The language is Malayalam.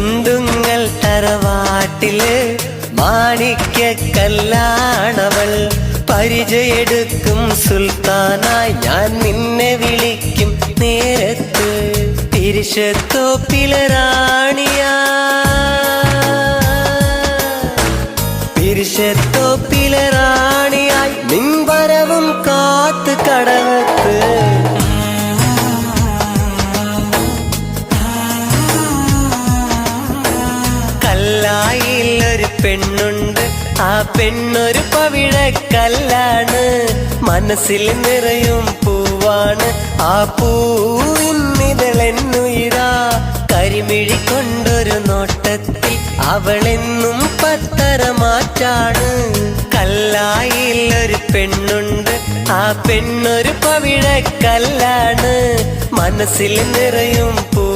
കുണ്ടുങ്ങൽ തറവാട്ടില് മാണിക്യക്കല്ലാണവൾ. പരിചയെടുക്കും സുൽത്താനായി ഞാൻ നിന്നെ വിളിക്കും നേരത്ത്. പിരിശത്തോപ്പിലെ റാണിയാ, പിരിശത്തോപ്പിലെ റാണിയായി നിൻവരവും കാത്ത് കടവത്ത്. കല്ലായിലൊരു പെണ്ണുണ്ട്, ആ പെണ്ണൊരു പവിഴക്കല്ലാണ്. മനസ്സിൽ നിറയും പൂവാണ്, ആ പൂവിന്നിതളെന്നുയിരാ. കരിമിഴി കൊണ്ടൊരു നോട്ടത്തിൽ അവളെന്നും പത്തരമാറ്റാണ്. കല്ലായിലൊരു പെണ്ണുണ്ട്, ആ പെണ്ണൊരു പവിഴക്കല്ലാണ്. മനസ്സിൽ നിറയും പൂ